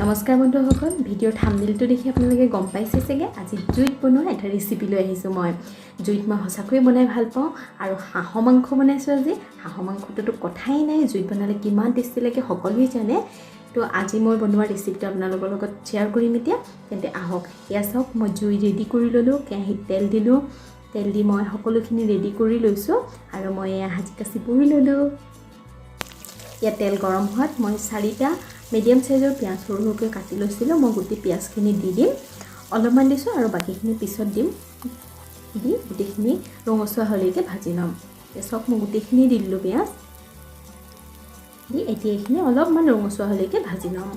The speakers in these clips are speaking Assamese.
নমস্কাৰ বন্ধুসকল, ভিডিঅ'ৰ থাম্বনেইলটো দেখি আপোনালোকে গম পাইছে চাগে আজি জুইত বনোৱা এটা ৰেচিপি লৈ আহিছোঁ মই। জুইত মই সঁচাকৈয়ে বনাই ভাল পাওঁ আৰু হাঁহৰ মাংস বনাইছোঁ আজি। হাঁহৰ মাংসটোতো কথাই নাই, জুইত বনালে কিমান টেষ্টি লাগে সকলোৱে জানে। তো আজি মই বনোৱা ৰেচিপিটো আপোনালোকৰ লগত শ্বেয়াৰ কৰিম এতিয়া। তেন্তে আহক, এয়া চাওক মই জুই ৰেডি কৰি ল'লোঁ, কেৰাহীত তেল দিলোঁ। তেল দি মই সকলোখিনি ৰেডি কৰি লৈছোঁ আৰু মই এয়া সাজি কাচি পুৰি ল'লোঁ। ইয়াত তেল গৰম হোৱাত মই 4টা মিডিয়াম সাইজৰ পিঁয়াজ সৰু সৰুকৈ কাটি লৈছিলোঁ। মই গোটেই পিঁয়াজখিনি দি দিম, অলপমান দিছোঁ আৰু বাকীখিনি পিছত দিম। দি গোটেইখিনি ৰঙচুৱা হ'লেকৈ ভাজি ল'ম। চব মই গোটেইখিনি দি দিলোঁ পিঁয়াজ দি। এতিয়া এইখিনি অলপমান ৰঙচুৱা হ'লেকৈ ভাজি ল'ম।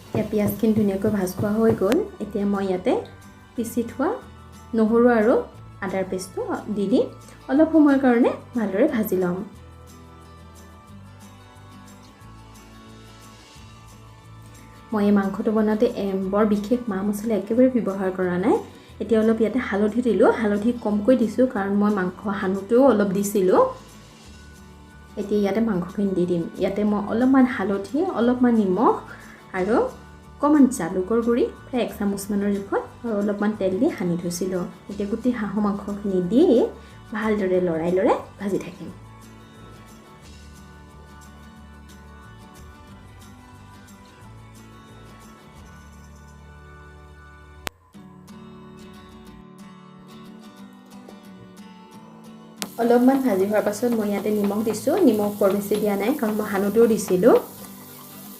এতিয়া পিঁয়াজখিনি ধুনীয়াকৈ ভাজ খোৱা হৈ গ'ল। এতিয়া মই ইয়াতে পিচি থোৱা নহৰু আৰু আদাৰ পেষ্টটো দি অলপ সময়ৰ কাৰণে ভালদৰে ভাজি ল'ম। মই এই মাংসটো বনাওঁতে বৰ বিশেষ মা মছলা একেবাৰে ব্যৱহাৰ কৰা নাই। এতিয়া অলপ ইয়াতে হালধি দিলোঁ, হালধি কমকৈ দিছোঁ কাৰণ মই মাংস সানোতেও অলপ দিছিলোঁ। এতিয়া ইয়াতে মাংসখিনি দি দিম। ইয়াতে মই অলপমান হালধি, অলপমান নিমখ আৰু অকণমান জালুকৰ গুড়ি প্ৰায় 1 চামুচমানৰ জোখত আৰু অলপমান তেল দি সানি থৈছিলোঁ। এতিয়া গোটেই হাঁহৰ মাংসখিনি দি ভালদৰে লৰাই ভাজি থাকিম। অলপমান ভাজি হোৱাৰ পাছত মই ইয়াতে নিমখ দিছোঁ। নিমখ বৰ বেছি দিয়া নাই কাৰণ মই সানোতেও দিছিলোঁ।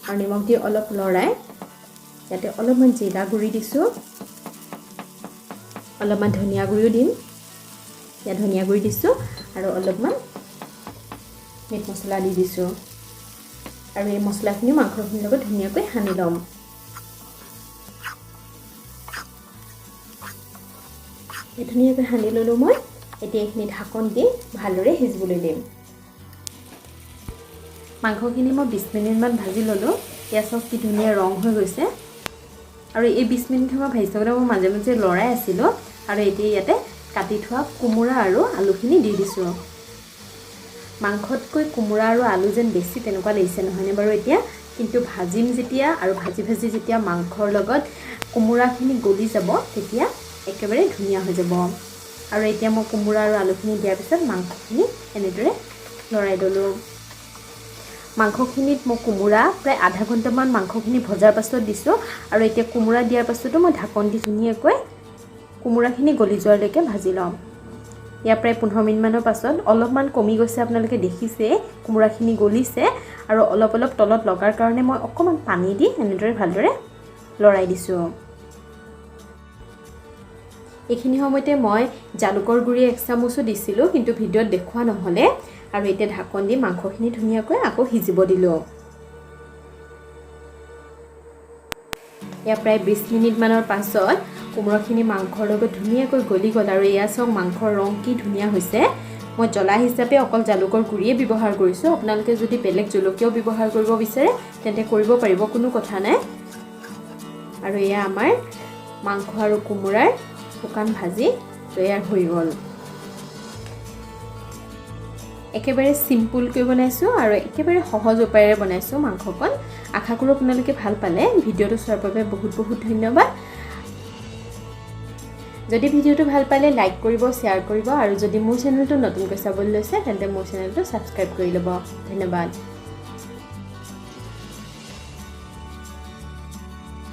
আৰু নিমখ দি অলপ লৰাই ইয়াতে অলপমান জিৰা গুড়ি দিছোঁ, অলপমান ধনিয়া গুড়িও দিম। ইয়াত ধনিয়া গুড়ি দিছোঁ আৰু অলপমান মিট মছলা দি দিছোঁ। আৰু এই মছলাখিনি মাংসখিনিৰ লগত ধুনীয়াকৈ সানি ল'ম। ধুনীয়াকৈ সানি ল'লোঁ মই। এতিয়া এইখিনি ঢাকন দি ভালদৰে সিজিবলৈ দিম। মাংসখিনি মই 20 মিনিটমান ভাজি ল'লোঁ। এয়া চাওক কি ধুনীয়া ৰং হৈ গৈছে। আৰু এই 20 মিনিট সময় ভাজি থাকোঁতে মই মাজে মাজে লৰাই আছিলোঁ। আৰু এতিয়া ইয়াতে কাটি থোৱা কোমোৰা আৰু আলুখিনি দি দিছোঁ। মাংসতকৈ কোমোৰা আৰু আলু যেন বেছি তেনেকুৱা লাগিছে নহয়নে বাৰু এতিয়া? কিন্তু ভাজিম যেতিয়া আৰু ভাজি যেতিয়া মাংসৰ লগত কোমোৰাখিনি গলি যাব তেতিয়া একেবাৰে ধুনীয়া হৈ যাব। আৰু এতিয়া মই কোমোৰা আৰু আলুখিনি দিয়াৰ পিছত মাংসখিনি এনেদৰে লৰাই ল'লোঁ। মাংসখিনিত মই কোমোৰা প্ৰায় আধা ঘণ্টামান মাংসখিনি ভজাৰ পাছত দিছোঁ। আৰু এতিয়া কোমোৰা দিয়াৰ পাছতো মই ঢাকন দি ধুনীয়াকৈ কোমোৰাখিনি গলি যোৱালৈকে ভাজি ল'ম। ইয়াৰ প্ৰায় 15 মিনিটমানৰ পাছত অলপমান কমি গৈছে, আপোনালোকে দেখিছে কোমোৰাখিনি গলিছে। আৰু অলপ তলত লগাৰ কাৰণে মই অকণমান পানী দি এনেদৰে ভালদৰে লৰাই দিছোঁ। এইখিনি সময়তে মই জালুকৰ গুড়ি 1 চামুচো দিছিলোঁ, কিন্তু ভিডিঅ'ত দেখুওৱা নহ'লে। আৰু এতিয়া ঢাকন দি মাংসখিনি ধুনীয়াকৈ আকৌ সিজিব দিলোঁ। ইয়াৰ প্ৰায় 20 মিনিটমানৰ পাছত কোমোৰাখিনি মাংসৰ লগত ধুনীয়াকৈ গলি গ'ল। আৰু এয়া চাওক মাংসৰ ৰং কি ধুনীয়া হৈছে। মই জ্বলা হিচাপে অকল জালুকৰ গুড়িয়ে ব্যৱহাৰ কৰিছোঁ। আপোনালোকে যদি বেলেগ জলকীয়াও ব্যৱহাৰ কৰিব বিচাৰে তেন্তে কৰিব পাৰিব, কোনো কথা নাই। আৰু এয়া আমাৰ মাংস আৰু কোমোৰাৰ শুকান ভাজি তৈয়াৰ হৈ গ'ল। একেবাৰে চিম্পুলকৈ বনাইছোঁ আৰু একেবাৰে সহজ উপায়েৰে বনাইছোঁ মাংসকণ। আশা কৰোঁ আপোনালোকে ভাল পালে। ভিডিঅ'টো চোৱাৰ বাবে বহুত ধন্যবাদ। যদি ভিডিঅ'টো ভাল পালে লাইক কৰিব, শ্বেয়াৰ কৰিব আৰু যদি মোৰ চেনেলটো নতুনকৈ চাবলৈ লৈছে তেন্তে মোৰ চেনেলটো ছাবস্ক্ৰাইব কৰি ল'ব। ধন্যবাদ।